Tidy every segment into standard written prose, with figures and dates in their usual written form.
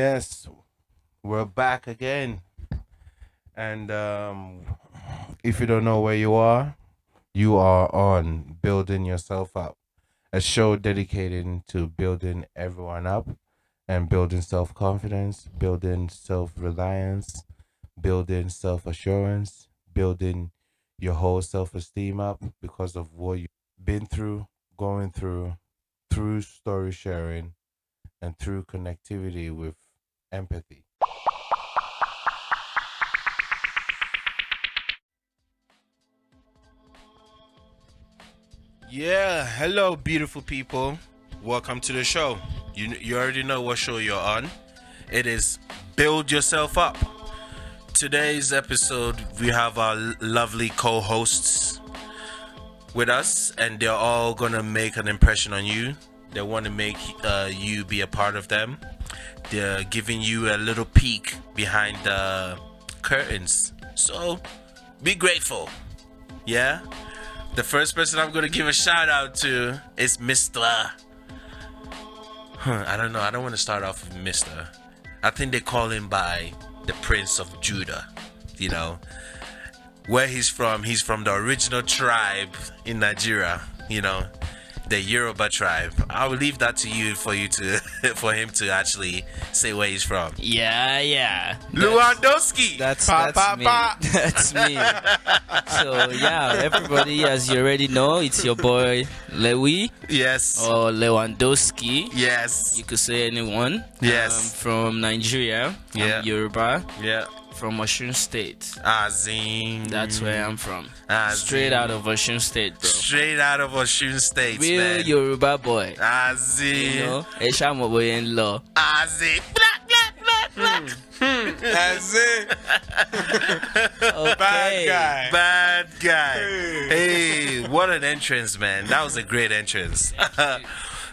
Yes, we're back again. And if you don't know where you are on Building Yourself Up, a show dedicated to building everyone up and building self confidence, building self reliance, building self assurance, building your whole self esteem up because of what you've been through, going through story sharing, and through connectivity with empathy. Yeah, hello, beautiful people. Welcome to the show. You already know what show you're on. It is Build Yourself Up. Today's episode, we have our lovely co-hosts with us, and they're all gonna make an impression on you. They want to make you be a part of them. They're giving you a little peek behind the curtains. So be grateful. Yeah. The first person I'm gonna give a shout out to is Mr. I don't know. I don't want to start off with Mr. I think they call him by the Prince of Judah. You know where he's from. He's from the original tribe in Nigeria. You know, the Yoruba tribe. I will leave that to you for for him to actually say where he's from. Yeah. Lewandowski. That's me. Pa. That's me. So yeah, everybody, as you already know, it's your boy Lewi Yes. or Lewandowski. Yes. You could say anyone. Yes. From Nigeria. Yeah. I'm Yoruba. Yeah. From Osun State. Azim. That's where I'm from. Azim. Straight out of Osun State, bro. Straight out of Osun State, Real man. Yoruba boy. Azim. You know, Eshamo boy in law. Azim. That's it. Okay. Bad guy. Hey, what an entrance, man. That was a great entrance.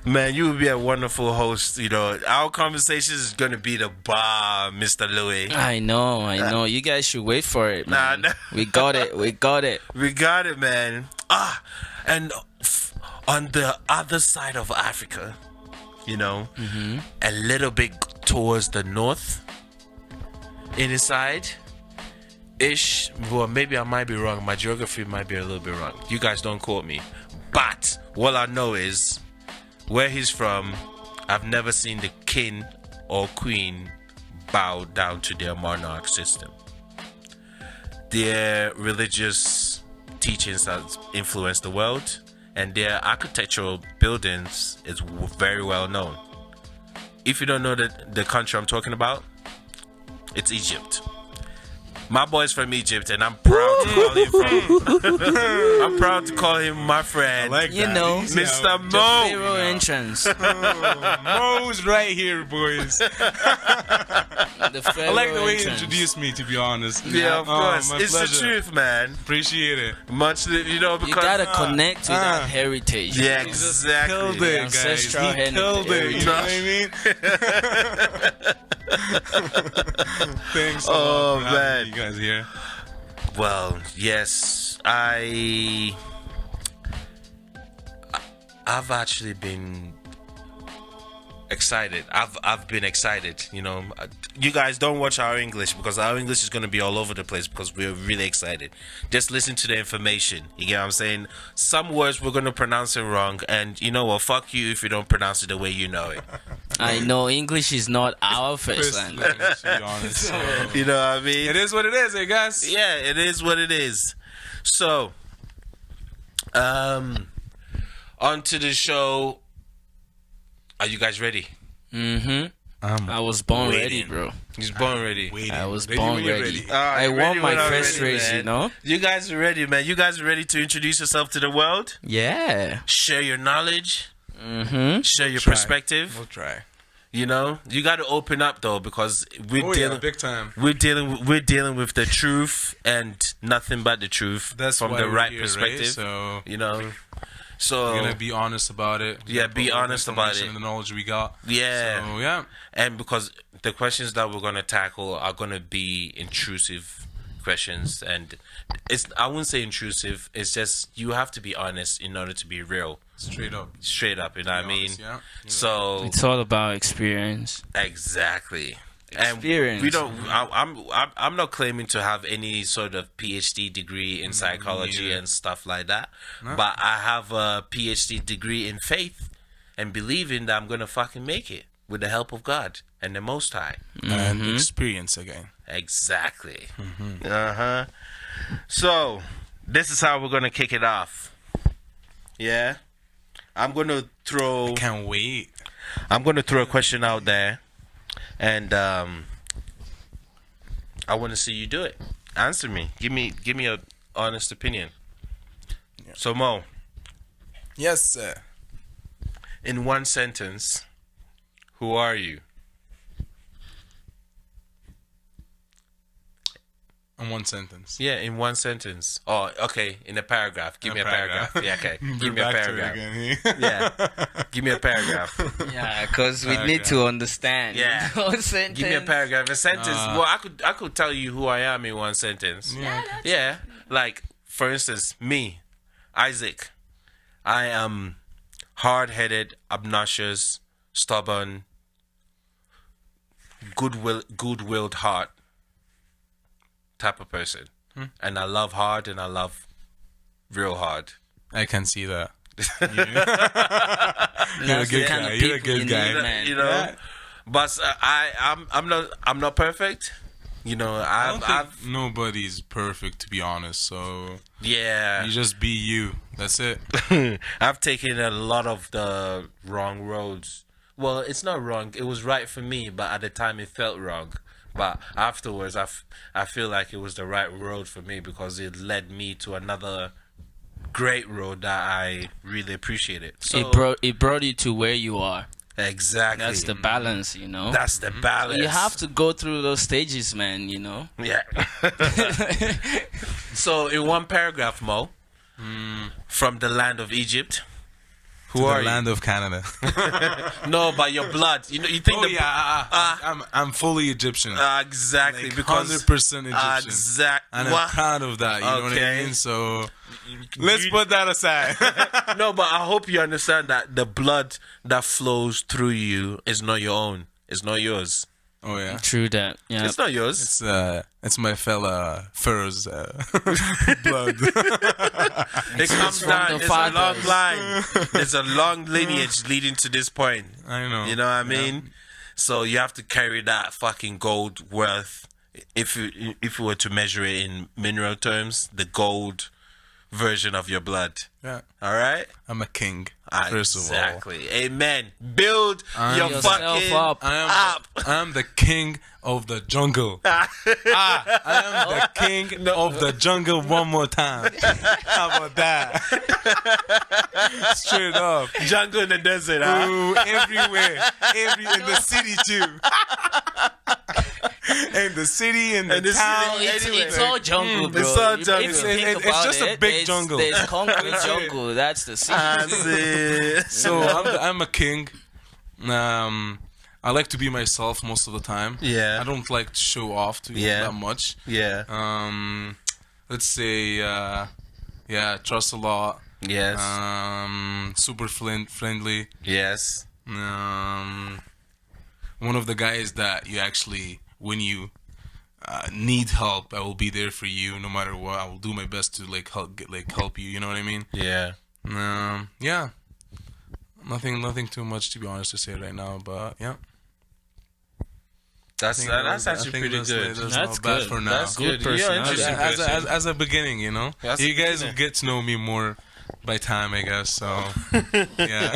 Man, you would be a wonderful host. You know, our conversation is going to be the bar, Mr. Louis. I know. You guys should wait for it, man. Nah. We got it. We got it, man. And on the other side of Africa, you know, a little bit towards the north, inside ish. Well, maybe I might be wrong. My geography might be a little bit wrong. You guys don't quote me. But what I know is where he's from, I've never seen the king or queen bow down to their monarch system. Their religious teachings have influenced the world, and their architectural buildings is very well known. If you don't know the country I'm talking about, it's Egypt. My boy's from Egypt, and I'm proud to call him I'm proud to call him my friend. I like You that. know, Easy Mr. out. Mo. Pharaoh entrance. Mo's right here, boys. The I Pharaoh like the way you entrance. introduced me, to be honest. Yeah, of course. My It's pleasure. the truth, man. Appreciate it. Much, you know, because You gotta connect to that heritage. yeah, He just exactly. killed it, guys. Ancestral He killed it. You know what I mean? Thanks a lot for having man. you guys here. Well, yes, I've actually been excited. I've been excited. You know, you guys don't watch our English because our English is going to be all over the place because we're really excited. Just listen to the information. You get what I'm saying? Some words we're going to pronounce it wrong, and you know what? Fuck you if you don't pronounce it the way you know it. I know English is not our first language. To be honest. So, You know what I mean? it is what it is, hey guys. Yeah, it is what it is. So, on to the show. Are you guys ready? I was born Waiting. ready, bro. He's born ready. I was Ready born when you're ready. Alright, I ready won my when I'm first ready, race, man. you know? You guys are ready, man. You guys are ready to introduce yourself to the world? Yeah. Share your knowledge? Mm-hmm. Share your Try. perspective? We'll try. You know? You got to open up, though, because Oh yeah, big time. we're dealing with the truth and nothing but the truth That's from why the we're right here, perspective. Right? So You know? So, we're gonna be honest about it. Yeah, be honest about Information it. And the knowledge we got. yeah. So yeah. And because the questions that we're going to tackle are going to be intrusive questions, and I wouldn't say intrusive. It's just you have to be honest in order to be real. Straight up. Straight up, you know what I mean? Honest, yeah. So It's all about experience. exactly. Experience. And we don't. I'm not claiming to have any sort of PhD degree in psychology and stuff like that. No. But I have a PhD degree in faith and believing that I'm gonna fucking make it with the help of God and the Most High. And experience again. Exactly. So this is how we're gonna kick it off. Yeah. I'm gonna throw Can't wait. a question out there, and I want to see you do it. Answer me. Give me a honest opinion. So Mo, Yes, sir. in one sentence, who are you? In one sentence. Yeah, in one sentence. Oh, okay. In a paragraph. Give me a paragraph. Yeah, okay. Give me a Back to it paragraph. again. Yeah. Give me a paragraph. Yeah, because we Okay. need to understand. Yeah. No sentence. Give me a paragraph. A sentence. Well, I could tell you who I am in one sentence. Yeah. Yeah. Like, for instance, me, Isaac. I am hard-headed, obnoxious, stubborn, good-willed heart type of person. And I love hard and I love real hard. I can see that. That's You're a the good kind guy. of You're a people good you guy. need, man. You know, but I'm not perfect. You know, I don't I've think nobody's perfect, to be honest. So yeah. you just be you. That's it. I've taken a lot of the wrong roads. Well, it's not wrong. It was right for me, but at the time it felt wrong. But afterwards, I feel like it was the right road for me because it led me to another great road that I really appreciated. So It brought you to where you are. exactly. That's the balance, you know. That's the balance. You have to go through those stages, man. You know. Yeah. So in one paragraph, Mo, from the land of Egypt, who To are the you? land of Canada. No, by your blood. You know, you think Oh yeah, I'm fully Egyptian. exactly Like because 100% Egyptian. exactly. And I'm proud of that. You know what I mean? So let's put that aside. No, but I hope you understand that the blood that flows through you is not your own. It's not yours. Oh yeah. True that. Yeah. It's not yours. It's my fella Pharaoh's blood. It comes from down. the It's a long fathers. line. There's a long lineage leading to this point. I know. You know what I mean? So you have to carry that fucking gold worth. If you were to measure it in mineral terms, the gold version of your blood. Yeah. All right. I'm a king. First of all. Exactly. Amen. Build your yourself fucking up. I am the king of the jungle. I am the king of the jungle one more time. How about that? Straight up. Jungle in the desert, huh? Ooh, everywhere. In the city too. In the city, in the the town. city, It's all jungle, bro. It's all If you jungle. think It's about just a it, big there's- jungle. There's concrete jungle. That's the I city. see. So I'm a king. I like to be myself most of the time. Yeah. I don't like to show off that much. Yeah. Let's say, trust a lot. Yes. Super friendly. Yes. One of the guys that you actually, when you need help, I will be there for you no matter what. I will do my best to help you. You know what I mean? Yeah. Yeah. Nothing too much to be honest to say right now, but yeah. That's actually pretty good. That's That's not bad good. for now. That's good. You're personality. an interesting as, person. as a beginning, you know. That's You a guys beginning. get to know me more by time, I guess. So yeah.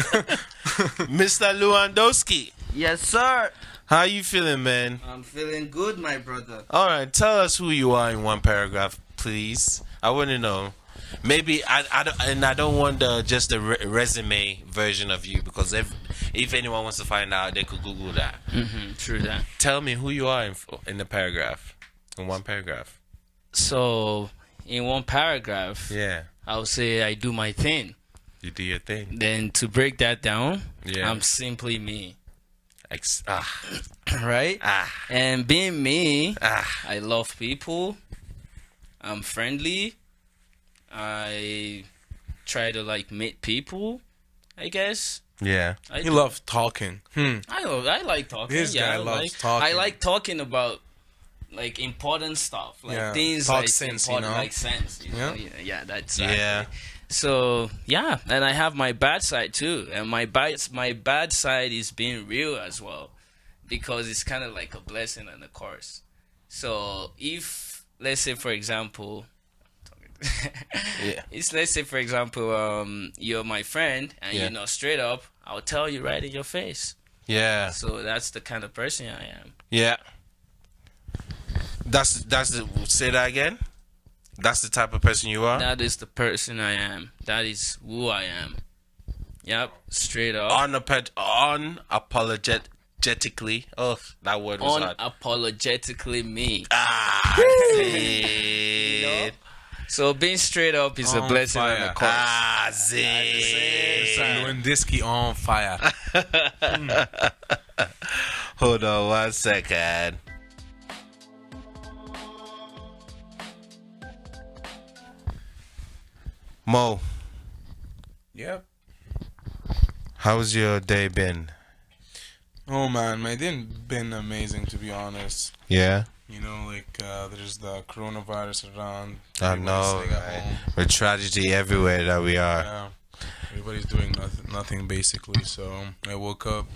Mr. Lewandowski, Yes, sir. how you feeling, man? I'm feeling good, my brother. All right, tell us who you are in one paragraph, please. I want to know. Maybe I don't want just the resume version of you because if anyone wants to find out, they could Google that. True that. Tell me who you are in the paragraph, in one paragraph. So, in one paragraph, Yeah, I'll say I do my thing. you do your thing. Then to break that down, Yeah. I'm simply me. Ah, Right? ah, And being me, ah. I love people. I'm friendly. I try to like meet people, I guess. Yeah. I He do. loves talking. I like talking. This yeah, guy I loves like, talking. I like talking about like important stuff, like Yeah, things talk like sense, you important, know? like sense. You know? Yeah. Yeah, that's Yeah. So yeah, and I have my bad side too, and my bad side is being real as well, because it's kind of like a blessing and a curse. So if let's say for example, Yeah. let's say for example, you're my friend and Yeah. you're not straight up, I'll tell you right in your face. Yeah. So that's the kind of person I am. Yeah. That's say that again. That's the type of person you are. That is the person I am. That is who I am. Yep, straight up. Unapologetically. Oh, that word was hard. Unapologetically me. Ah, You know? So being straight up is a On blessing and fire. a curse. Ah, zee. Lewandowski on fire. Hold on 1 second. Mo, Yep. how's your day been? Oh man, my day been amazing to be honest. Yeah, You know, like there's the coronavirus around. I Everybody's know, staying at right? home. With tragedy everywhere that we are. Yeah. Everybody's doing nothing basically. So I woke up,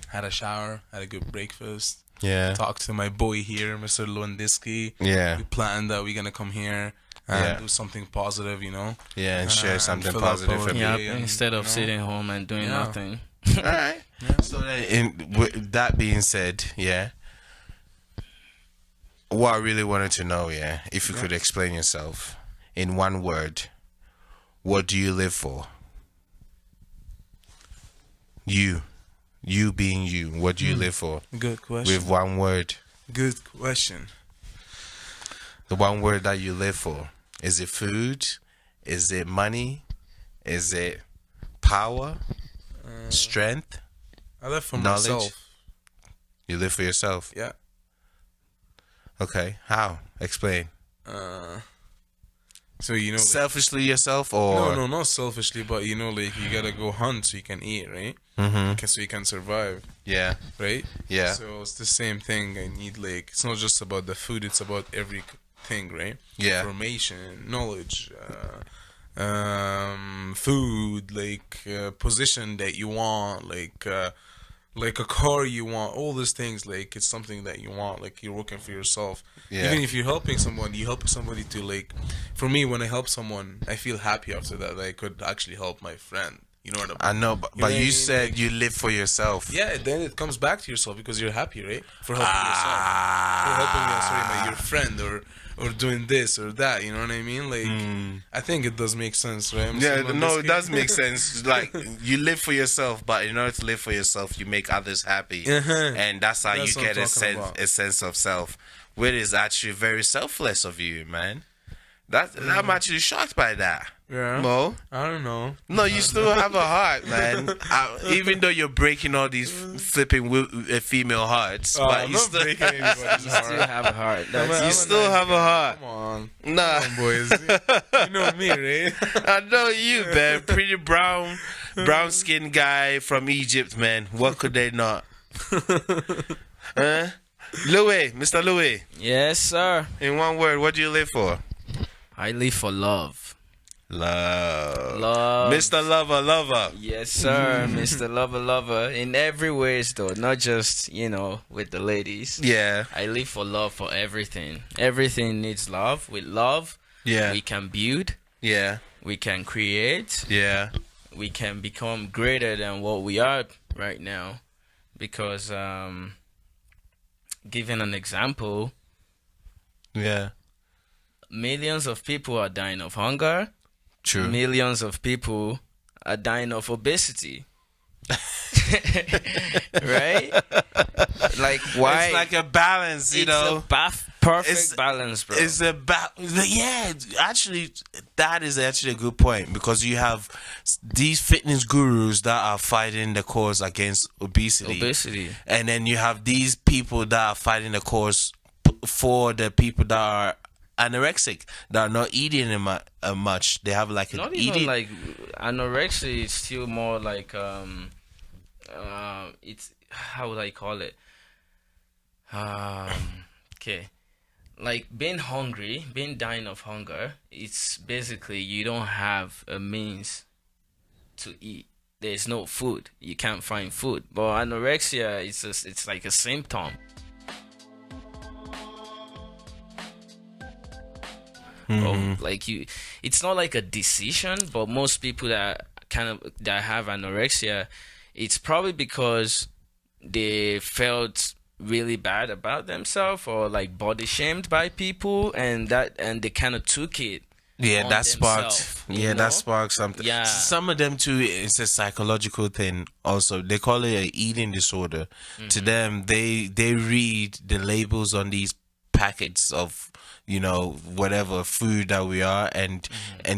had a shower, had a good breakfast, Yeah, talked to my boy here, Mr. Lewandowski. yeah, We planned that we're gonna come here and Yeah. do something positive, you know. yeah, and share And something fill up positive our for me. Yeah, and, instead of you know, sitting home and doing Yeah. nothing. All right. So then, with that being said, yeah, what I really wanted to know, yeah, if you could explain yourself in one word, what do you live for? You being you, what do you live for? Good question. With one word, Good question. the one word that you live for. Is it food? Is it money? Is it power? Strength? I live for Knowledge? myself. You live for yourself. Yeah. Okay. How? Explain. So you know, like, Selfishly yourself or no, not selfishly, but you know, like you gotta go hunt so you can eat, right? Mm-hmm. So you can survive, Yeah. right? Yeah. So it's the same thing. I need like it's not just about the food; it's about everything, right? Yeah. Information, knowledge, food, like position that you want, like a car you want, all these things. Like it's something that you want. Like you're working for yourself. Yeah. Even if you're helping somebody, you help somebody to like. For me, when I help someone, I feel happy after that. I could actually help my friend. You know what I mean? I know, but, You know what I you mean? said you live for yourself. Yeah, then it comes back to yourself because you're happy, right? For helping yourself. For helping your friend or doing this or that, you know what I mean? Like, I think it does make sense, right? I'm Yeah, saying on no, this it does make sense. Like you live for yourself, but in order to live for yourself, you make others happy, and that's how That's you what I'm get talking about. a sense of self, which is actually very selfless of you, man. I'm actually shocked by that. Yeah. Mo, I don't know. no, you still have a heart, man. Even though you're breaking all these flipping female hearts, but I'm you not still, breaking anybody's You heart. still have a heart. I'm That's a you still nice have a guy. heart. Come on. Nah, Come on, boys. You know me, right? I know you, man. Pretty brown skinned guy from Egypt, man. What could they not? Huh? Louis, Mr. Louis. Yes, sir. In one word, what do you live for? I live for love. Love. Love. Mr. Lover. Yes, sir, Mr. Lover. In every ways, though, not just with the ladies. Yeah. I live for love for everything. Everything needs love. With love, Yeah. we can build, Yeah. we can create, Yeah. we can become greater than what we are right now. Because, giving an example, Yeah. millions of people are dying of hunger. True. Millions of people are dying of obesity. Right? Like, why? It's like a balance, you It's know. a perfect It's- balance, bro. It's about actually that is actually a good point because you have these fitness gurus that are fighting the cause against obesity, and then you have these people that are fighting the cause for the people that are anorexic that are not eating much. They have like an Not even eating. like anorexia. It's still more like it's how would I call it? Okay, like being hungry, being dying of hunger. It's basically you don't have a means to eat. There's no food. You can't find food. But anorexia, it's like a symptom. Of like you, it's not like a decision. But most people that have anorexia, it's probably because they felt really bad about themselves or like body shamed by people, and they kind of took it Yeah, on that sparked. themselves, you Yeah, know? that sparked something. Yeah. Some of them too. It's a psychological thing. Also, they call it a eating disorder. To them, they read the labels on these packets of whatever food that we are, and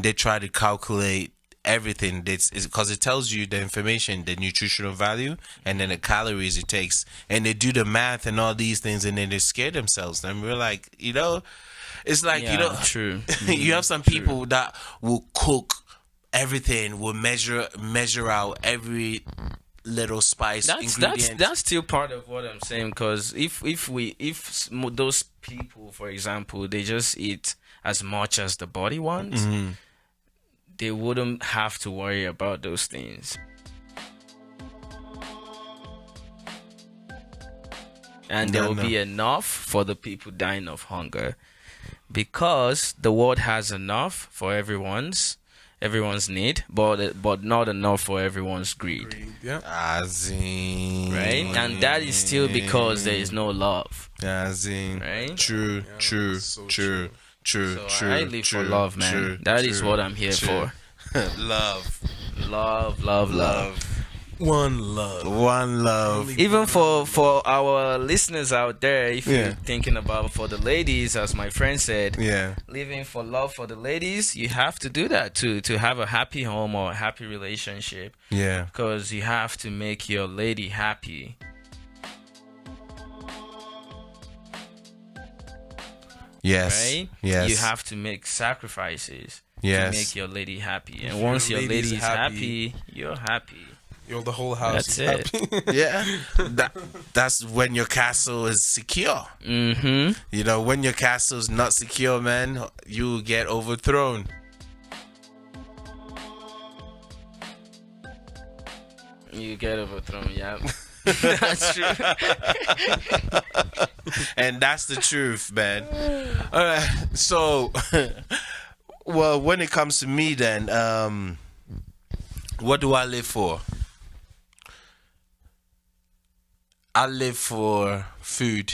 they try to calculate everything. That's because it tells you the information, the nutritional value, and then the calories it takes, and they do the math and all these things, and then they scare themselves. And we're like, it's like Yeah, true. you have some people that will cook everything, will measure out every little spice ingredient. That's still part of what I'm saying, because if those people, for example, they just eat as much as the body wants, they wouldn't have to worry about those things. And there will be enough for the people dying of hunger, because the world has enough for everyone's need, but not enough for everyone's greed. Yeah. As in, Right? And that is still because there is no love. as in, Right? true, true, that's so true, true, So true. I live true, for love, man. true, That is true, what I'm here true. for. Love, Love. One love. one love. Even for our listeners out there, if Yeah. you're thinking about for the ladies, as my friend said, Yeah, living for love for the ladies, you have to do that to have a happy home or a happy relationship, yeah, because you have to make your lady happy. yes, Right? yes. You have to make sacrifices Yes. to make your lady happy. And your once your lady's lady's happy, you're happy. The whole house That's is it. happy. Yeah, that's when your castle is secure. Mm-hmm. When your castle's not secure, man, you get overthrown. You get overthrown, yeah. That's true. And that's the truth, man. All right, so, well, when it comes to me, then, what do I live for? I live for food.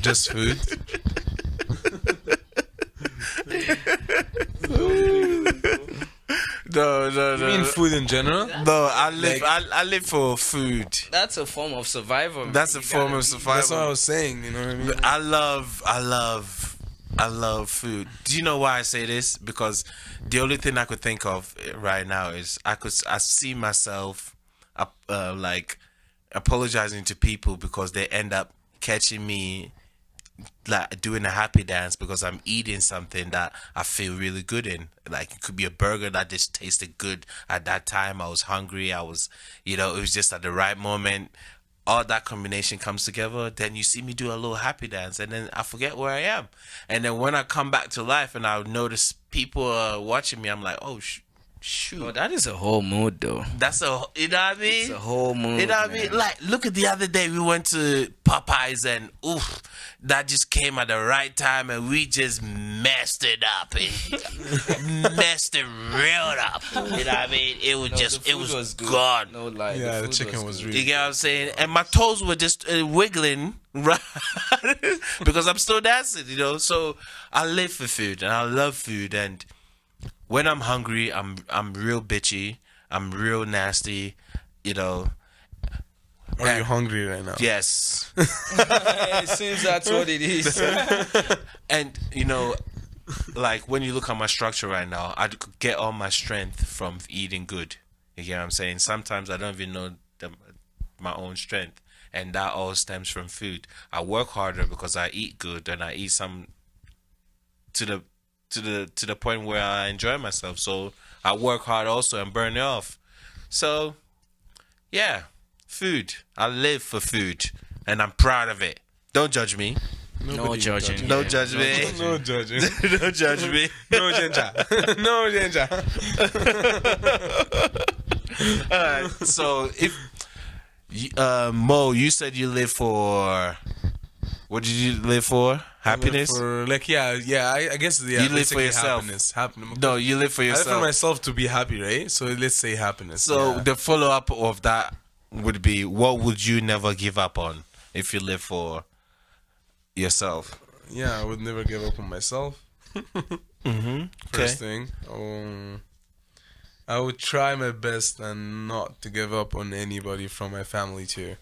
Just food. No. You mean food in general? No, I live for food. That's a form of survival. man. That's a You form gotta of be- survival. That's what I was saying. You know what I mean? I love food. Do you know why I say this? Because the only thing I could think of right now is I see myself like apologizing to people because they end up catching me like doing a happy dance because I'm eating something that I feel really good in. Like it could be a burger that just tasted good at that time. I was hungry. I was, it was just at the right moment. All that combination comes together. Then you see me do a little happy dance, and then I forget where I am. And then when I come back to life and I notice people are watching me, I'm like, oh shoot. Well, that is a whole mood, though. That's you know what I mean? It's a whole mood. You know what I mean? man. Like, look at the other day we went to Popeyes and oof, that just came at the right time and we just messed it up and messed it real up. You know what I mean? It was No, just, the it food was good. gone. No lie. Yeah, the food chicken was good. really You get what I'm saying? And my toes were just wiggling, right? Because I'm still dancing, So I live for food and I love food. And when I'm hungry, I'm real bitchy. I'm real nasty, Are you hungry right now? Yes. It seems that's what it is. And, like when you look at my structure right now, I get all my strength from eating good. You get what I'm saying? Sometimes I don't even know my own strength. and that all stems from food. I work harder because I eat good, and I eat some to the point where I enjoy myself. So I work hard also and burn it off. So yeah, food. I live for food, and I'm proud of it. Don't judge me. No judging. Don't judge me. No judging. Don't judge me. No ginger. No ginger. Alright, so if Mo, you said you live for, what did you live for? Happiness? For, like, yeah, I guess, yeah. You live let's for say yourself. Happiness. No, you live for I live yourself. for myself to be happy, right? So let's say happiness. So yeah. the follow up of that would be, what would you never give up on if you live for yourself? Yeah, I would never give up on myself. Mm-hmm. First thing. I would try my best and not to give up on anybody from my family too.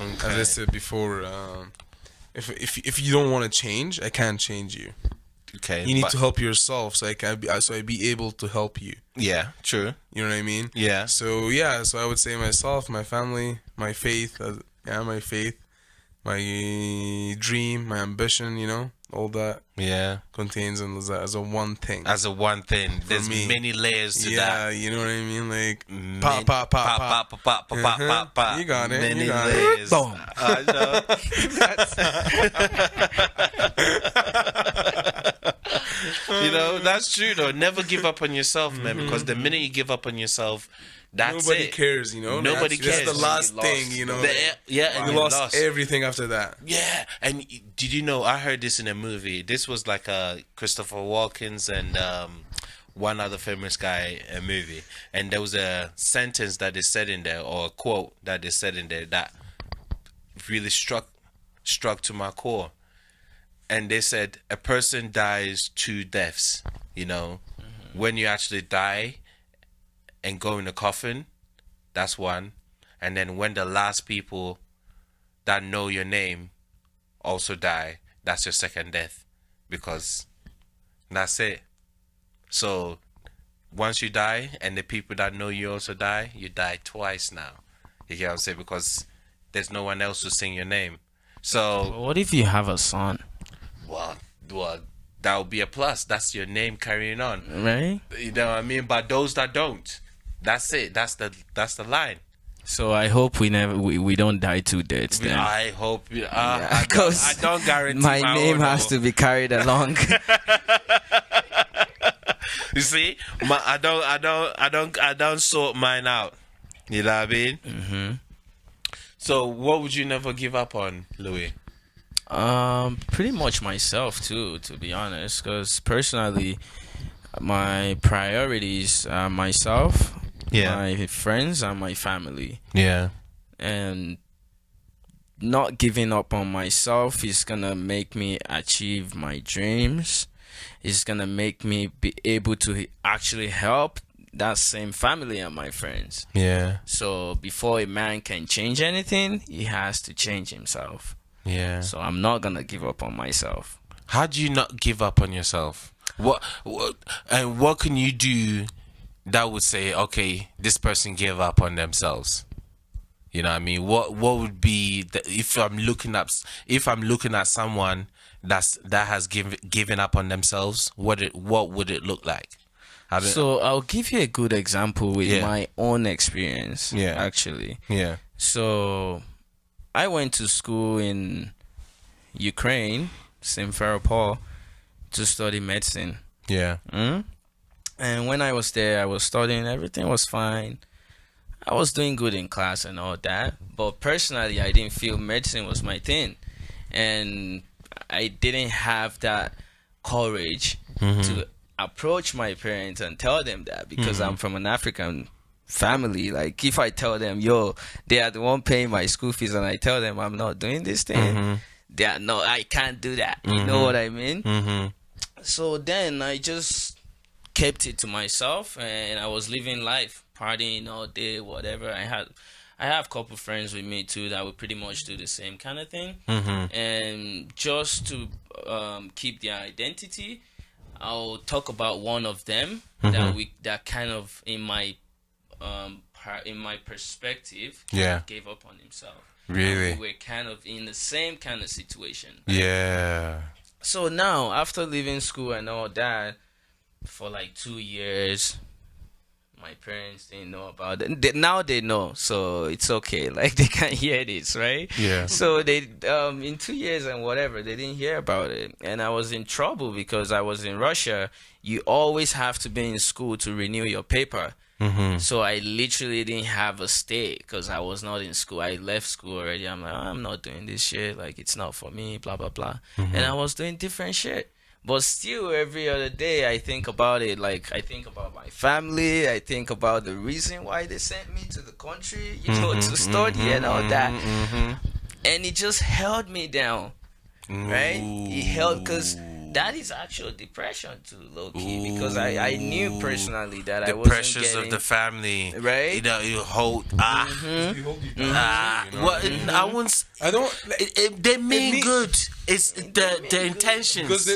As I said before, if you don't want to change, I can't change you. Okay. You need to help yourself, so I be able to help you. Yeah, true. You know what I mean? Yeah. So yeah, so I would say myself, my family, my faith, my faith, my dream, my ambition. You know, all that Yeah. contains as a one thing. As a one thing, there's me. many layers to Yeah, that. you know what I mean? Like Min- pop, pop, pop, pop. pop, pop, pop, pop, pop, pop. You got it, Many you got it. layers. Boom. You know, that's true though. Never give up on yourself, man, because the minute you give up on yourself, that's Nobody it. cares, you know. Nobody That's cares. the last You lost. thing, you know. Yeah, and You you lost everything after that. Yeah, and did you know? I heard this in a movie. This was like Christopher Walken's and one other famous guy a movie, and there was a sentence that they said in there, or a quote that they said in there that really struck to my core. And they said a person dies two deaths. You know, when you actually die and go in the coffin, that's one, and then when the last people that know your name also die, that's your second death, because that's it. So once you die and the people that know you also die, you die twice now. You get what I'm saying? Because there's no one else to sing your name. So What if you have a son, well, that would be a plus. That's your name carrying on. right? You know what I mean? But those that don't, that's it. That's the line. So I hope we don't die two deaths then. I hope. Yeah, I don't guarantee my name own, has though. to be carried along. You see, I don't sort mine out. You know what I mean? Mm-hmm. So, what would you never give up on, Louis? Pretty much myself too, to be honest. Because personally, my priorities are myself, my friends, and my family. Yeah. And not giving up on myself is gonna make me achieve my dreams. It's gonna make me be able to actually help that same family and my friends. Yeah. So before a man can change anything, he has to change himself. Yeah. So I'm not gonna give up on myself. How do you not give up on yourself? What and what can you do that would say, okay, this person gave up on themselves? You know what I mean? What would be if I'm looking at someone that has given up on themselves? What would it look like? So I'll give you a good example with Yeah. my own experience. Yeah. Actually. Yeah. So I went to school in Ukraine, Simferopol, to study medicine. Yeah. And when I was there, I was studying. Everything was fine. I was doing good in class and all that. But personally, I didn't feel medicine was my thing. And I didn't have that courage to approach my parents and tell them that, because I'm from an African family. Like, if I tell them, yo, they are the one paying my school fees, and I tell them I'm not doing this thing, they are, no, I can't do that. You know what I mean? So then I just kept it to myself, and I was living life, partying all day, whatever. I have a couple friends with me too that would pretty much do the same kind of thing. And just to keep their identity, I'll talk about one of them that kind of in my perspective Yeah. gave up on himself. Really? We were kind of in the same kind of situation. Yeah. So now, after leaving school and all that, for like 2 years, my parents didn't know about it. Now they know, so it's okay. Like they can hear this, right? Yeah. So they, in 2 years and whatever, they didn't hear about it, and I was in trouble because I was in Russia. You always have to be in school to renew your paper. Mm-hmm. So I literally didn't have a stay because I was not in school. I left school already. I'm like, I'm not doing this shit. Like, it's not for me, blah, blah, blah. And I was doing different shit. But still, every other day, I think about it. Like, I think about my family. I think about the reason why they sent me to the country, to study and all that. And it just held me down, right? It held, because that is actual depression too, low key, because I knew personally that I The wasn't pressures getting, of the family, right? You know, you hold You hold you down, you know? Well, I won't. I don't. They mean mean- good. It's the intentions. Because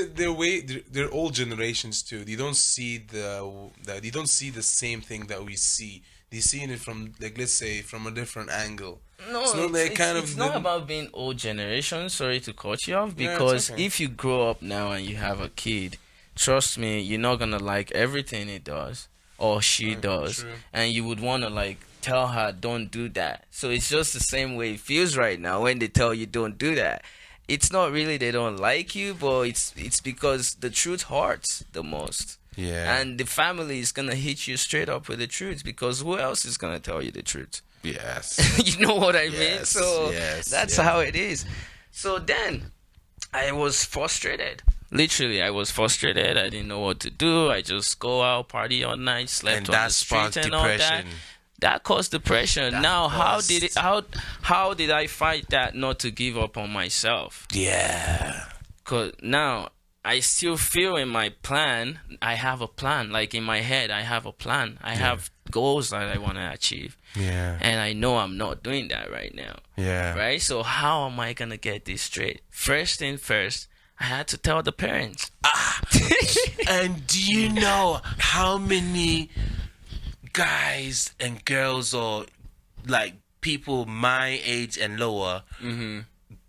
they're old generations too. They don't see they don't see the same thing that we see. They see it from, like, let's say, from a different angle. No, It's not like kind of it's not the- about being old generation. Sorry to cut you off, Yeah, it's because okay. if you grow up now and you have a kid, trust me, you're not gonna like everything he does or she does, true. and you would wanna like tell her don't do that. So it's just the same way it feels right now when they tell you don't do that. It's not really they don't like you, but it's because the truth hurts the most. Yeah. And the family is gonna hit you straight up with the truth, because who else is gonna tell you the truth? Yes. You know what I mean? Yes, So yes, that's yeah. how it is. So then I was frustrated. Literally, I was frustrated. I didn't know what to do. I just go out, party all night, slept And on that the street sparked and all that. depression. That caused depression. That Now, caused- how did I fight that not to give up on myself? Yeah. Cause now I still feel in my plan. I have a plan. Like in my head, I have a plan. I have goals that I want to achieve, Yeah. and I know I'm not doing that right now. Yeah. Right? So how am I gonna get this straight? First thing first, I had to tell the parents. And do you know how many guys and girls, or like people my age and lower,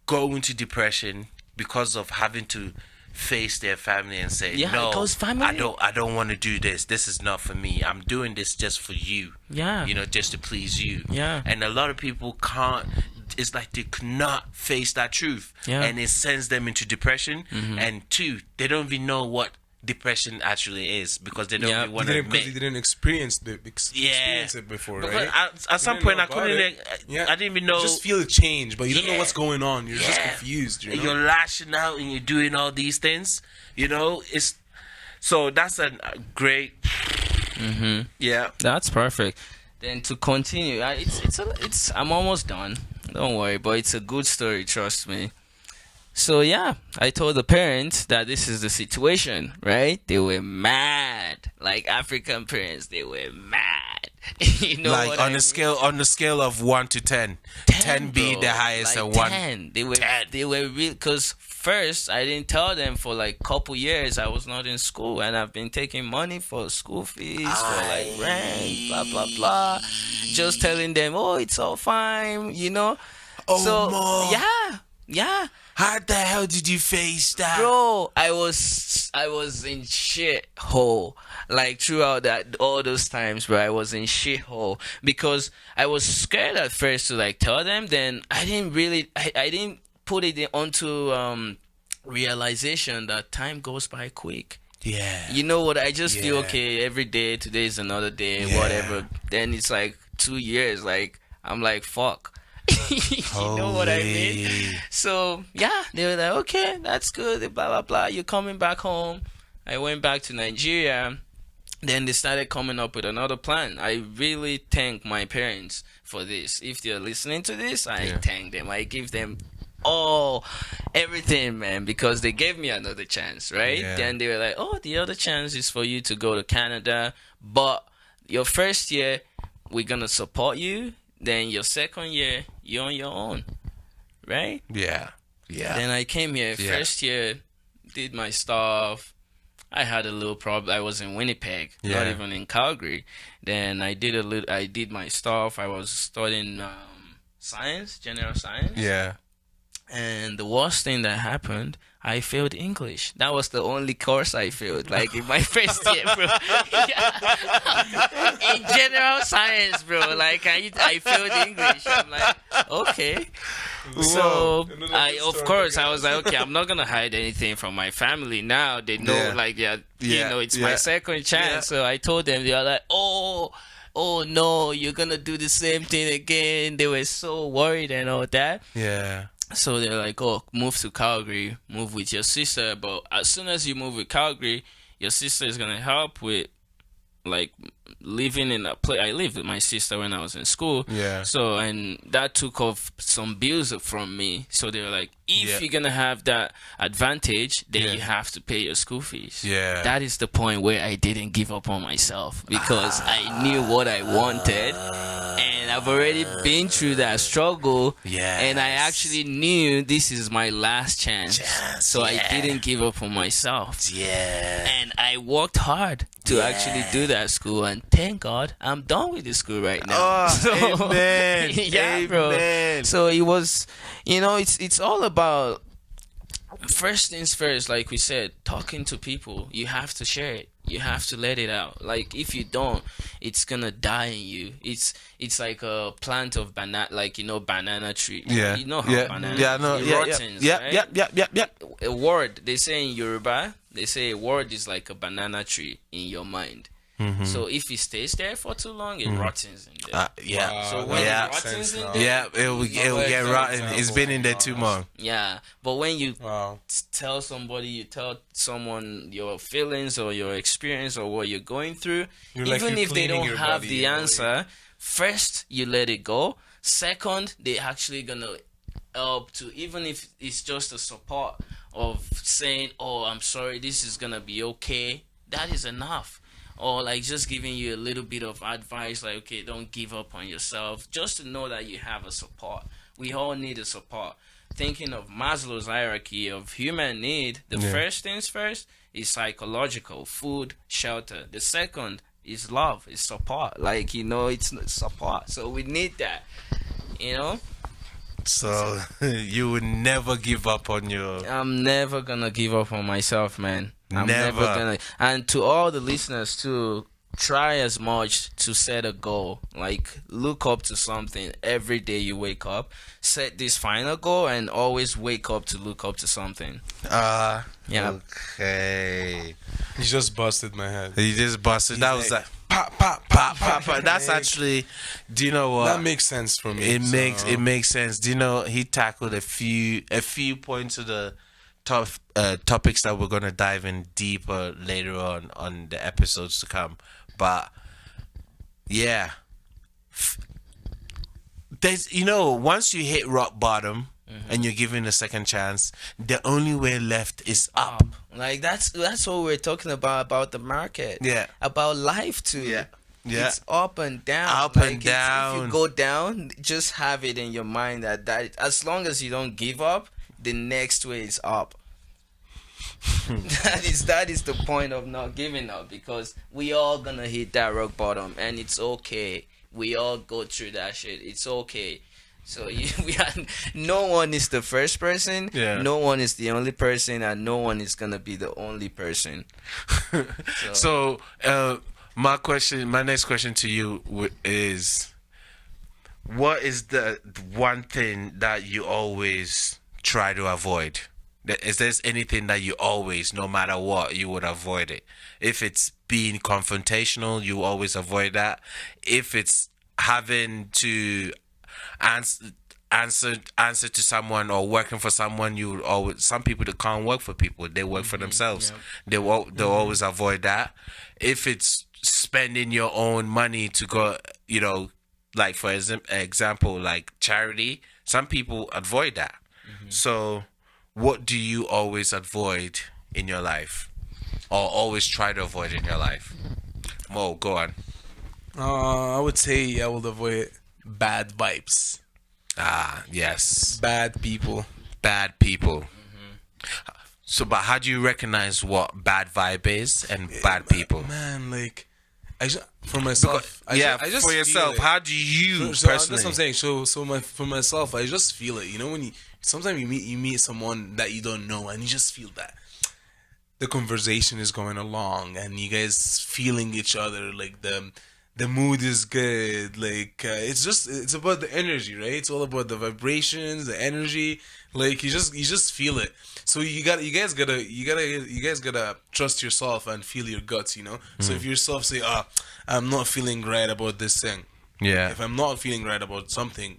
go into depression because of having to face their family and say, Yeah, no, because family- I don't want to do this. This is not for me. I'm doing this just for you. Yeah. You know, just to please you. Yeah. And a lot of people can't. It's like they cannot face that truth. Yeah. And it sends them into depression. And two, they don't even know what depression actually is, because they don't Yeah. even want They to didn't, because admit. they didn't experience it before, Because right? at some You point, I didn't know couldn't. about it. I didn't even know. You just feel a change, but you don't know Yeah. what's going on. You're just Yeah. confused. You know? You're lashing out and you're doing all these things. You know, it's so that's a great. Yeah. That's perfect. Then to continue, it's I'm almost done. Don't worry, but it's a good story. Trust me. So yeah, I told the parents that this is the situation, right? They were mad, like African parents. They were mad. You know, Like what on I the mean? scale of 1 to 10, 10 being bro. the highest Like and 1. 10. They were 10. they were real, because first I didn't tell them for like couple years I was not in school, and I've been taking money for school fees, for like rent, blah blah blah. Just telling them, oh, it's all fine, you know. Oh, So Mo. yeah. How the hell did you face that? Bro, I was in shit hole. Like throughout that all those times, bro, I was in shit hole because I was scared at first to like tell them. Then I didn't put it onto realization that time goes by quick. Yeah. You know what? I just feel Yeah. okay. Every day, today is another day, Yeah. whatever. Then it's like 2 years. Like I'm like fuck. You know what I mean? Holy. So yeah, they were like, okay, that's good. Blah blah blah. You're coming back home. I went back to Nigeria. Then they started coming up with another plan. I really thank my parents for this. If they're listening to this, I thank them. I give them everything, man, because they gave me another chance, right? Yeah. Then they were like, oh, the other chance is for you to go to Canada, but your first year we're gonna support you. Then your second year you're on your own, right? Yeah. Yeah. Then I came here. Yeah. First year, did my stuff. I had a little problem. I was in Winnipeg, not Yeah. even in Calgary. Then I did my stuff. I was studying general science. Yeah. And the worst thing that happened, I failed English. That was the only course I failed, like in my first year, bro. Yeah. In general science, bro. Like I failed English. I'm like, okay. So of course I was like, okay, I'm not gonna hide anything from my family now. They know, Yeah. like, Yeah. it's my second chance. Yeah. So I told them. They were like, oh no, you're gonna do the same thing again. They were so worried and all that. Yeah. So they're like, oh, move to Calgary, move with your sister. But as soon as you move with Calgary, your sister is gonna help with, like, living in a place. I lived with my sister when I was in school. Yeah. So, and that took off some bills from me. So they were like, if you're gonna have that advantage, then you have to pay your school fees. Yeah. That is the point where I didn't give up on myself, because I knew what I wanted, and I've already been through that struggle. Yes. And I actually knew this is my last chance. So I didn't give up on myself. Yeah. And I worked hard to actually do that school, and thank God I'm done with the school right now. Oh, amen. Yeah, bro. Amen. So it was, it's all about, first things first, like we said, talking to people. You have to share it. You have to let it out. Like, if you don't, it's gonna die in you. It's like a plant of banana, like, banana tree. Yeah. You know how banana it rottens, right? Yeah. A word, they say in Yoruba, they say a word is like a banana tree in your mind. So if it stays there for too long, it rottens in there. So when it rottens in there, it will get rotten. It's been in there too long. yeah. But when you tell somebody, you tell someone your feelings or your experience or what you're going through, even if they don't have the answer, first you let it go. Second, they actually gonna help to, even if it's just a support of saying, oh, I'm sorry, this is gonna be okay. That is enough. Or like just giving you a little bit of advice, like, okay, don't give up on yourself, just to know that you have a support. We all need a support. Thinking of Maslow's hierarchy of human need, the first things first is psychological, food, shelter. The second is love, is support. Like, it's support. So we need that, So you would never give up on your. I'm never gonna give up on myself, man. I'm never gonna. And to all the listeners too, try as much to set a goal. Like, look up to something every day you wake up. Set this final goal and always wake up to look up to something. Yeah. He Okay. just busted my head. You just busted. He's That was like, like pop. That's actually. Do you know what? That makes sense for me. It makes sense. Do you know he tackled a few points of the topics that we're gonna dive in deeper later on the episodes to come. But yeah, there's once you hit rock bottom and you're given a second chance, the only way left is up. Like, that's what we're talking about the market. Yeah. About life too. Yeah. It's up and down. Up like, and down. If you go down, just have it in your mind that as long as you don't give up, the next way is up. that is the point of not giving up, because we all gonna hit that rock bottom, and it's okay. We all go through that shit. It's okay. So no one is the first person. Yeah. No one is the only person, and no one is gonna be the only person. So, my next question to you is, what is the one thing that you always try to avoid? Is there anything that you always, no matter what, you would avoid it? If it's being confrontational, you always avoid that. If it's having to answer to someone or working for someone, you would always. Some people that can't work for people, they work for themselves. They'll always avoid that. If it's spending your own money to go, like for example, like charity, some people avoid that. So, what do you always avoid in your life, or always try to avoid in your life? Mo, go on. I would say I would avoid bad vibes. Ah, yes. Bad people. Bad people. So, but how do you recognize what bad vibe is and bad people? Man, like, For myself, I just for feel yourself, it. how do you So personally? that's what I'm saying. For myself, I just feel it. You know, when you sometimes you meet someone that you don't know, and you just feel that the conversation is going along, and you guys feeling each other. Like the mood is good. Like it's about the energy, right? It's all about the vibrations, the energy. Like you just feel it. So you guys gotta trust yourself and feel your guts. You know. So if yourself say, I'm not feeling right about this thing. Yeah, If I'm not feeling right about something,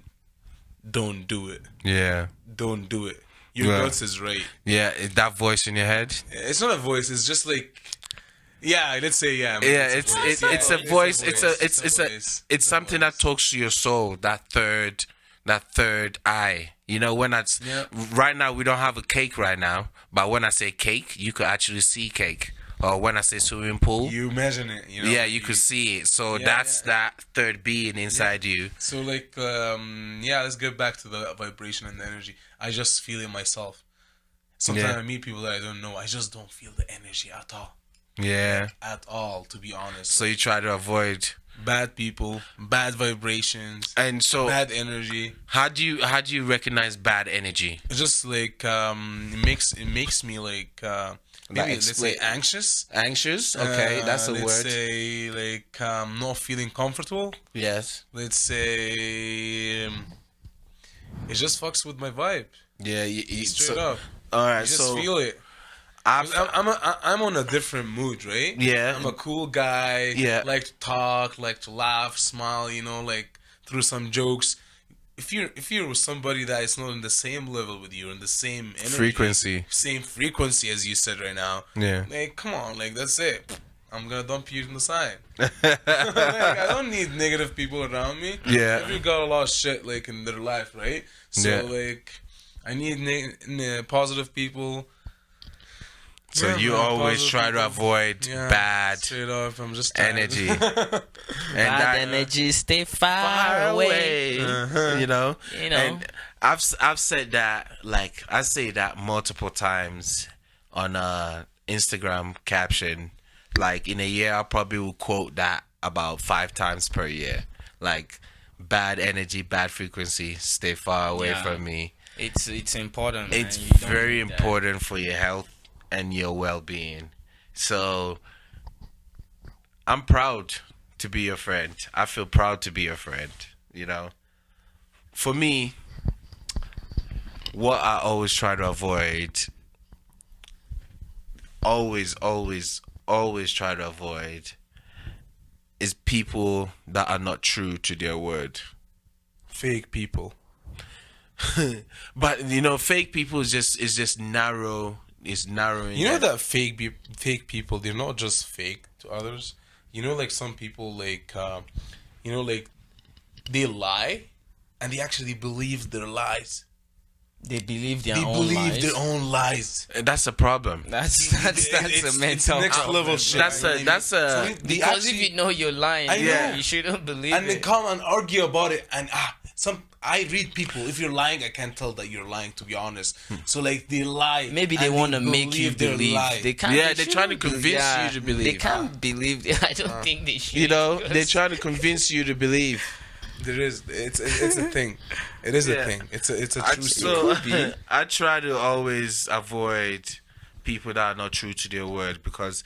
don't do it. yeah, Don't do it. Your Yeah. guts is right. yeah. Is that voice in your head? It's not a voice. It's just like, yeah. Let's say yeah. Yeah, it's a voice. voice. It's something that talks to your soul. That third eye. You know, when that's Yeah. right now we don't have a cake right now, but when I say cake, you could actually see cake. Or when I say swimming pool, You imagine it. You know. yeah, you could see it. So Yeah, that's yeah. that third being inside you. So like, yeah. Let's get back to the vibration and the energy. I just feel it myself. Sometimes Yeah. I meet people that I don't know. I just don't feel the energy at all. Yeah. At all, to be honest. So you try to avoid. Bad people, bad vibrations, And so, bad energy. how do you recognize bad energy? It's just like it makes me like maybe let's say explain- anxious. Anxious. Okay, that's a Let's word. say like not feeling comfortable. Yes. Let's say it just fucks with my vibe. Yeah. Straight up, All right. you just So feel it. I'm on a different mood, right? Yeah. I'm a cool guy. Yeah. Like to talk, like to laugh, smile. You know, like through some jokes. If you're with somebody that is not in the same level with you, in the same energy, same frequency as you said right now, Yeah. like come on, like that's it. I'm gonna dump you on the side. Like, I don't need negative people around me. Yeah. Everybody got a lot of shit like in their life, right? So Yeah. like, I need positive people. So Yeah, you man, always positive try to people. avoid Yeah, bad straight up. I'm just tired. energy. And Bad that- energy, stay far away. You know. You know. And I've said that, like I say that multiple times on Instagram caption. Like in a year, I probably will quote that about 5 times per year. Like bad energy, bad frequency, stay far away Yeah. from me. It's important. Man. It's You don't very need that. important for your health and your well-being. So I'm proud to be your friend. I feel proud to be your friend, you know. For me, what I always try to avoid, always try to avoid, is people that are not true to their word. Fake people. But you know, fake people is just narrow. Is narrowing. You know that- that fake people, they're not just fake to others. You know, like some people, like, you know, like they lie, and they actually believe their lies. They believe their They own believe lies. their own lies. That's a problem. That's It's a mental next problem, level bro. shit. That's a- that's a- So they Because actually- if you know you're lying, I know. you shouldn't believe and they it. come and argue about it, and I read people. If you're lying, I can't tell that you're lying. To be honest, so like they lie. Maybe they and want to make you their believe. lie. They can't. Yeah, they they're trying to shouldn't convince yeah, you to believe. They can't believe. I don't think they should. You know, because- they're trying to convince you to believe. There is. It's a thing. It is Yeah. a thing. It's a true So story. I try to always avoid people that are not true to their word, because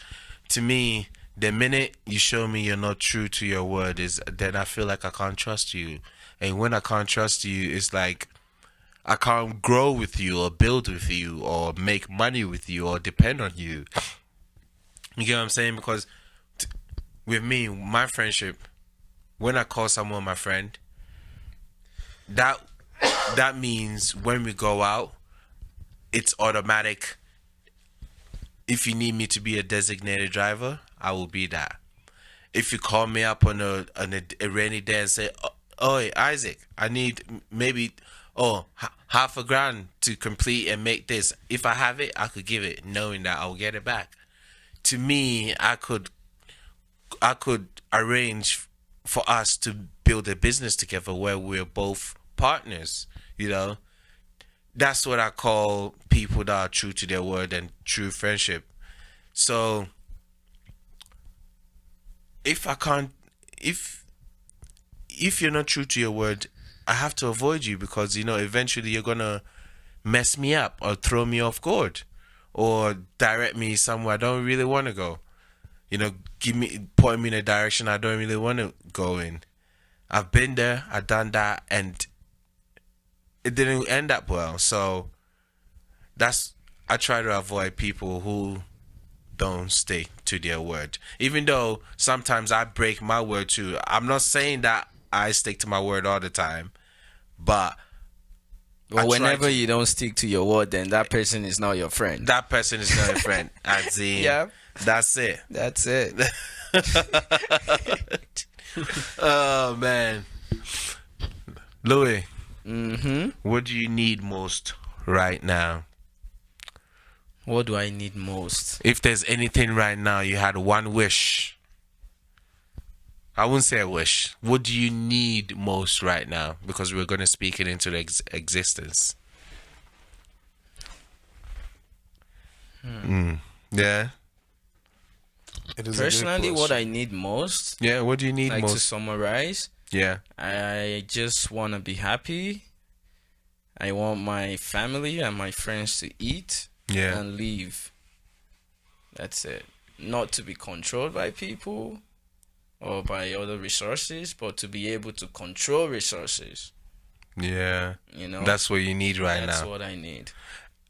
to me, the minute you show me you're not true to your word, is then I feel like I can't trust you. And when I can't trust you, it's like I can't grow with you or build with you or make money with you or depend on you. You get what I'm saying? Because with me, my friendship, when I call someone my friend, that means when we go out, it's automatic. If you need me to be a designated driver, I will be that. If you call me up on a rainy day and say, "Oh, Isaac, I need maybe half $1,000 to complete and make this," if I have it, I could give it, knowing that I'll get it back. To me, I could arrange for us to build a business together where we're both partners. You know, that's what I call people that are true to their word and true friendship. So if I can't, if you're not true to your word, I have to avoid you because eventually you're gonna mess me up or throw me off guard or direct me somewhere I don't really want to go. Point me in a direction I don't really want to go in. I've been there, I've done that, and it didn't end up well. So I try to avoid people who don't stick to their word. Even though sometimes I break my word too. I'm not saying that I stick to my word all the time, but Well, whenever you don't stick to your word, then that person is not your friend. that person is not a friend. As in, Yeah. that's it. That's it. Oh man, Louis, Mm-hmm. what do you need most right now? What do I need most? If there's anything right now, you had one wish. I wouldn't say a wish. What do you need most right now? Because we're going to speak it into the existence. Yeah. It is Personally, what I need most, Yeah. What do you need like to most? summarize, Yeah. I just want to be happy. I want my family and my friends to eat Yeah. and live. That's it. Not to be controlled by people or by other resources, but to be able to control resources. Yeah. You know, That's what you need right that's now. what I need.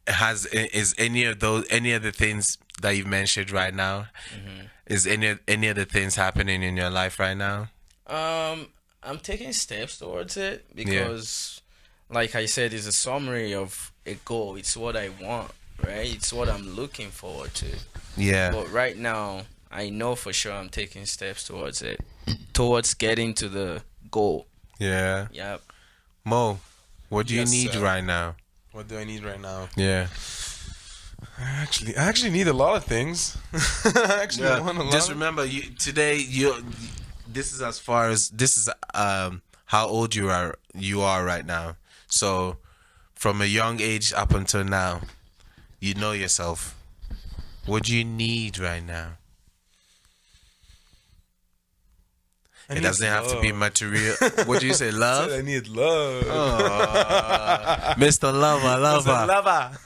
Is any of the things that you've mentioned right now? Is any of the things happening in your life right now? I'm taking steps towards it because, like I said, it's a summary of a goal. It's what I want, right? It's what I'm looking forward to. Yeah. But right now, I know for sure I'm taking steps towards it, towards getting to the goal. Yeah. Yep. Mo, what do you Yes, need sir. right now? What do I need right now? Yeah. I actually need a lot of things. I actually want a lot. Just remember, this is as far as this is how old you are right now. So from a young age up until now, you know yourself. What do you need right now? It doesn't have to be material. What do you say, love? I need love. Mr. Lover, lover. Lover.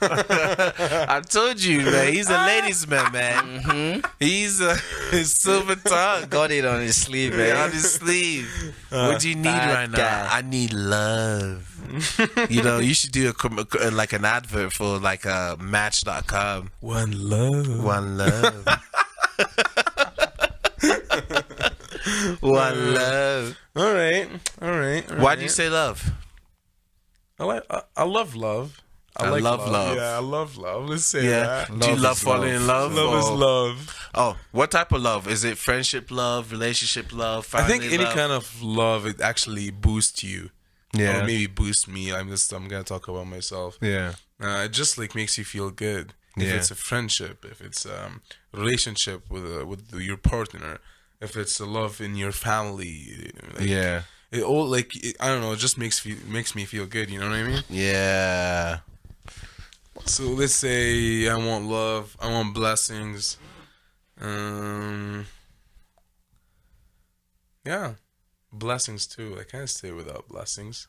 I told you, man. He's a ladies' man, man. He's his silver tongue. Got it on his sleeve, man. On his sleeve. What do you need bad right now? guy. I need love. You should do like an advert for like a Match.com. One love. One love. One love. All right. Why do you say love? I love love. I like love love. Yeah, I love love. Let's say Yeah. that. Do you love falling in love? Love is or- love. Oh, what type of love? Is it friendship love, relationship love, I family think any love? kind of love, it actually boosts you. Yeah. Or maybe boost me. I'm gonna talk about myself. Yeah. It just like makes you feel good. If Yeah. it's a friendship, if it's relationship with your partner, if it's a love in your family, like, Yeah. it all like I don't know. It just makes me feel good. You know what I mean? Yeah. So let's say I want love. I want blessings. Yeah, blessings too. I can't stay without blessings.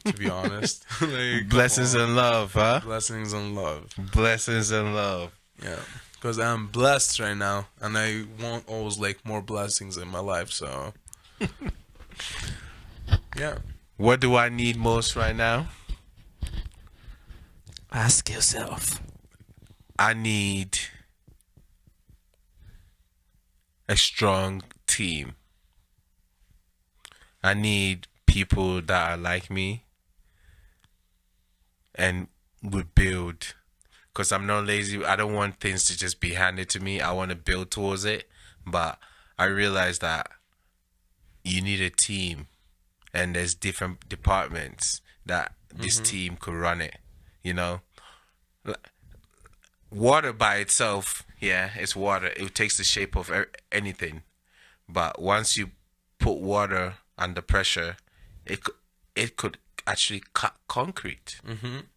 To be honest, like, come Blessings on. and love, huh? Blessings and love. Blessings and love. Yeah, because I'm blessed right now, and I want always like more blessings in my life. So, yeah. What do I need most right now? Ask yourself. I need a strong team. I need people that are like me and would build. Because I'm not lazy. I don't want things to just be handed to me. I want to build towards it. But I realize that you need a team. And there's different departments that this team could run it. Water by itself, yeah, it's water. It takes the shape of anything. But once you put water under pressure, it could actually cut concrete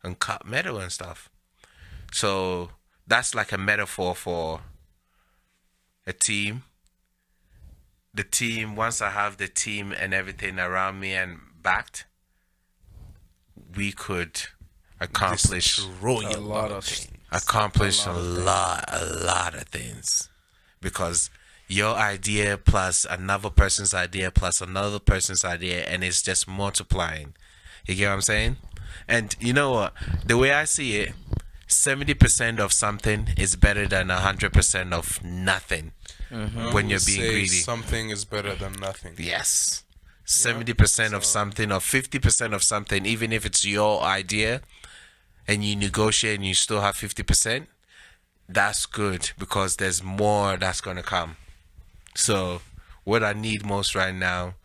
and cut metal and stuff. So that's like a metaphor for a team. the team, once I have the team and everything around me and backed, we could accomplish Destroy A lot of things. a lot of things, because your idea plus another person's idea plus another person's idea, and it's just multiplying. You get what I'm saying? And you know what? The way I see it, 70% of something is better than 100% of nothing. When you're being greedy, something is better than nothing. yes, 70% of something or 50% of something, even if it's your idea, and you negotiate and you still have 50%, that's good, because there's more that's gonna come. So, what I need most right now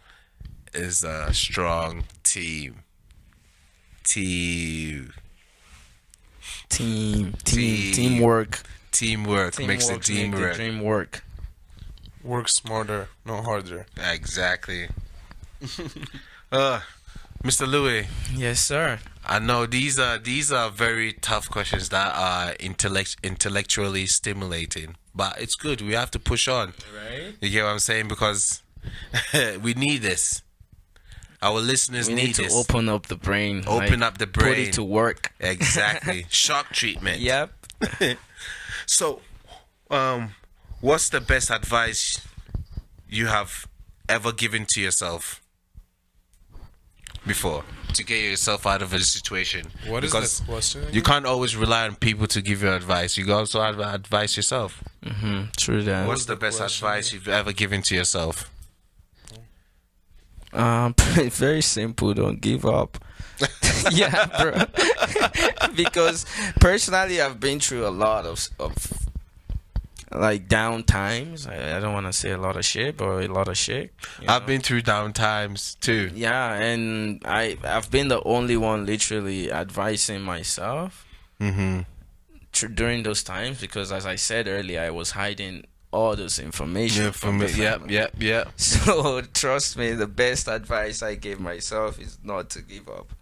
is a strong team. Teamwork. Teamwork makes the dream work. Dream work. Work smarter, not harder. Exactly. Mr. Louis, Yes, sir. I know these are very tough questions that are intellectually stimulating, but it's good. We have to push on. Right. You get what I'm saying? Because we need this. Our listeners We need need to this. open up the brain. Open up the Put brain. it to work. Exactly. Shock treatment. Yep. So, what's the best advice you have ever given to yourself before to get yourself out of a situation? What is Because the question? you can't always rely on people to give you advice. You also have advice yourself. True that. What's the the best question advice you've ever given to yourself? Very simple. Don't give up. Yeah, bro. Because personally, I've been through a lot of like down times. I don't want to say a lot of shit, but a lot of shit. I've been through down times too. Yeah, and I've been the only one literally advising myself during those times, because, as I said earlier, I was hiding all this information Yeah, from the family. Yep. So trust me, the best advice I gave myself is not to give up.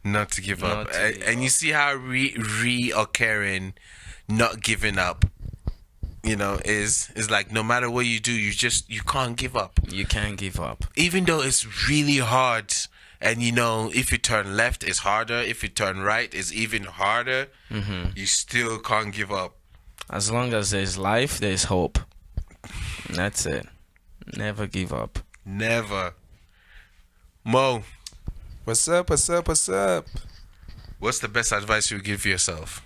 Not to give up. Not to give And you up. see how reoccurring not giving up, is like, no matter what you do, you can't give up. You can't give up. Even though it's really hard, and if you turn left it's harder, if you turn right it's even harder, you still can't give up. As long as there's life, there's hope. That's it. Never give up. Never. Mo, What's up? What's up? What's up? what's the best advice you give yourself?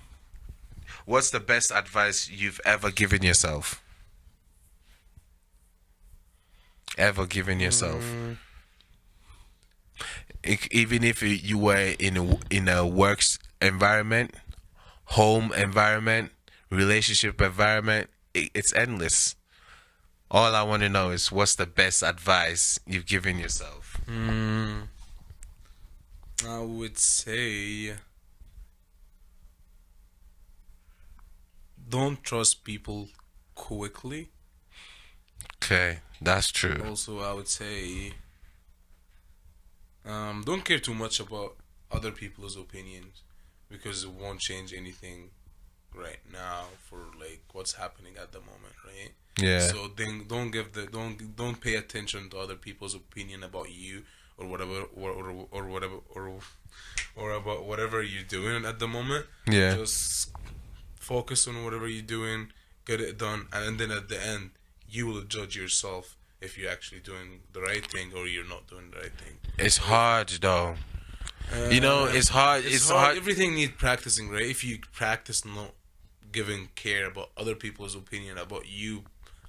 What's the best advice you've ever given yourself? Ever given yourself? Even if you were in a works environment, home environment, relationship environment, it's endless. All I want to know is, what's the best advice you've given yourself? I would say don't trust people quickly. Okay, that's true. Also, I would say don't care too much about other people's opinions, because it won't change anything right now for like what's happening at the moment, right? Yeah. So then don't pay attention to other people's opinion about you or whatever or whatever or about whatever you're doing at the moment. Yeah. Just focus on whatever you're doing, get it done, and then at the end you will judge yourself if you're actually doing the right thing or you're not doing the right thing. It's hard though. It's hard. It's hard. Everything needs practicing, right? If you practice not giving care about other people's opinion about you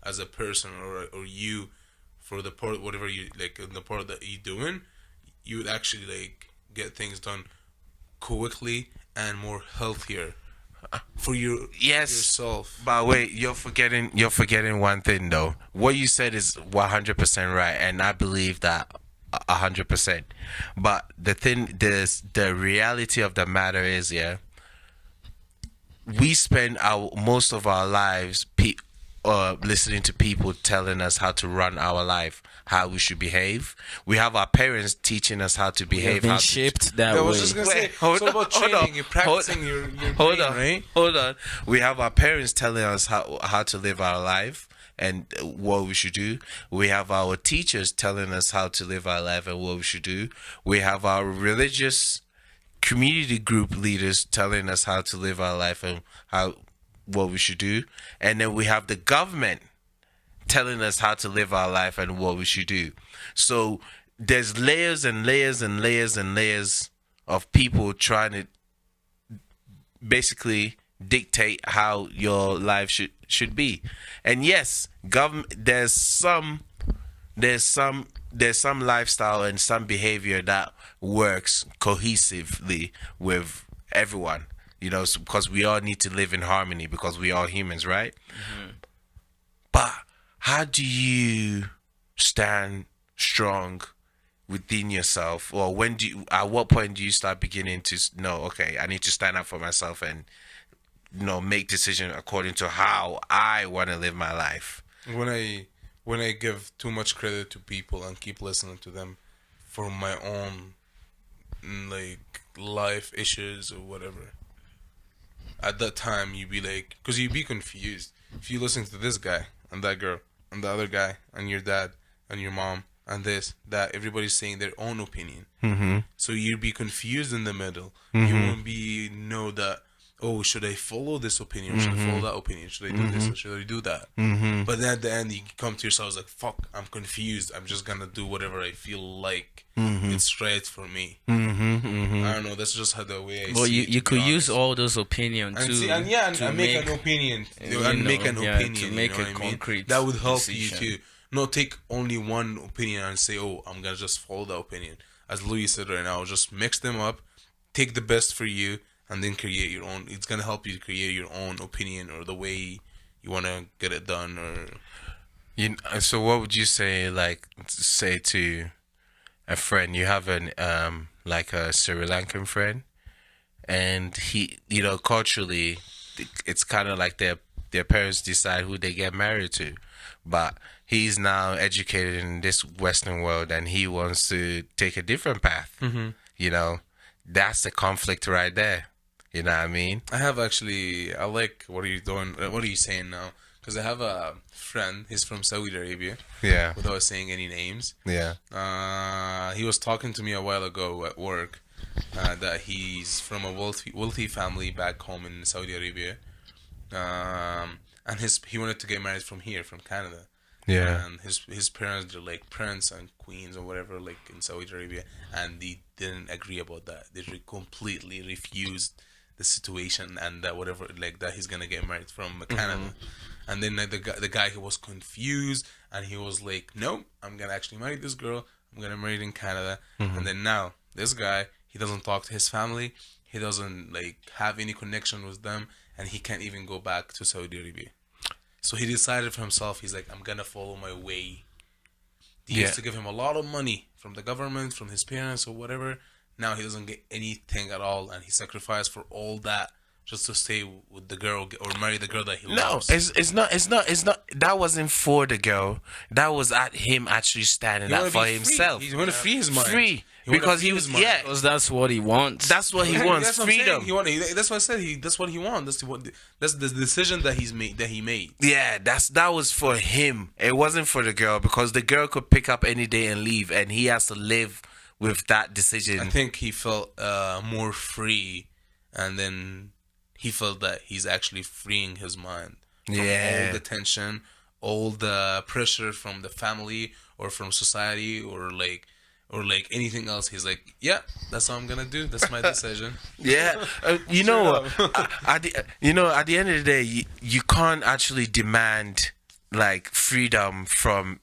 as a person, or you for the part, whatever you like in the part that you're doing, you would actually like get things done quickly and more healthier for yourself. But wait, you're forgetting one thing though. What you said is 100% right, and I believe that 100%. But the reality of the matter is, we spend most of our lives listening to people telling us how to run our life, how we should behave. We have our parents teaching us how to behave. Been how shaped that I way. was just gonna say, hold it's all about on, training. You're practicing your hold brain, on, right? hold on. We have our parents telling us how to live our life, and what we should do. We have our teachers telling us how to live our life and what we should do. We have our religious community group leaders telling us how to live our life and what we should do. And then we have the government telling us how to live our life and what we should do. So there's layers and layers and layers and layers of people trying to basically dictate how your life should be. And yes, there's some lifestyle and some behavior that works cohesively with everyone, because we all need to live in harmony because we are humans, right? But how do you stand strong within yourself, or at what point do you start beginning to know, okay, I need to stand up for myself and make decisions according to how I want to live my life? When I give too much credit to people and keep listening to them for my own life issues or whatever, at that time you be like, because you be confused if you listen to this guy and that girl and the other guy and your dad and your mom and this, that, everybody's saying their own opinion. So you'd be confused in the middle. You won't know that, oh, should I follow this opinion? Should I follow that opinion? Should I do this or should I do that? But then at the end, you come to yourself like, fuck, I'm confused. I'm just gonna do whatever I feel like it's right for me. I don't know. That's just how the way I see it. You could use all those opinions too. And make an opinion. To make a concrete. That would help decision. You too. Not take only one opinion and say, oh, I'm gonna just follow that opinion. As Louis said right now, just mix them up, take the best for you, and then create your own. It's gonna help you create your own opinion or the way you wanna get it done. Or so what would you say to a friend? You have a Sri Lankan friend, and he, culturally, it's kind of like their parents decide who they get married to, but he's now educated in this Western world and he wants to take a different path. That's the conflict right there. You know what I mean? I like what are you doing? What are you saying now? Because I have a friend. He's from Saudi Arabia. Yeah. Without saying any names. Yeah. He was talking to me a while ago at work that he's from a wealthy family back home in Saudi Arabia. And he wanted to get married from Canada. Yeah. And his parents are like prince and queens or whatever, like in Saudi Arabia, and they didn't agree about that. They completely refused the situation and that whatever, like that he's gonna get married from Canada. And then the guy he was confused and he was like, no, I'm gonna actually marry this girl. I'm gonna marry her in Canada. And then now this guy, he doesn't talk to his family. He doesn't have any connection with them, and he can't even go back to Saudi Arabia. So he decided for himself, he's like, I'm gonna follow my way. They used to give him a lot of money from the government, from his parents or whatever. Now he doesn't get anything at all, and he sacrificed for all that just to stay with the girl or marry the girl that he loves. No, it's not. That wasn't for the girl. That was at him actually standing up for himself. He want to free his mind. Because he was because that's what he wants. That's what he wants. That's freedom. That's what I said. That's what he wants. That's the decision that he made. Yeah, that was for him. It wasn't for the girl, because the girl could pick up any day and leave, and he has to live with that decision. I think he felt more free, and then he felt that he's actually freeing his mind from all the tension, all the pressure from the family or from society or anything else. He's like, yeah, that's what I'm gonna do. That's my decision. Yeah, at the end of the day, you can't actually demand freedom from,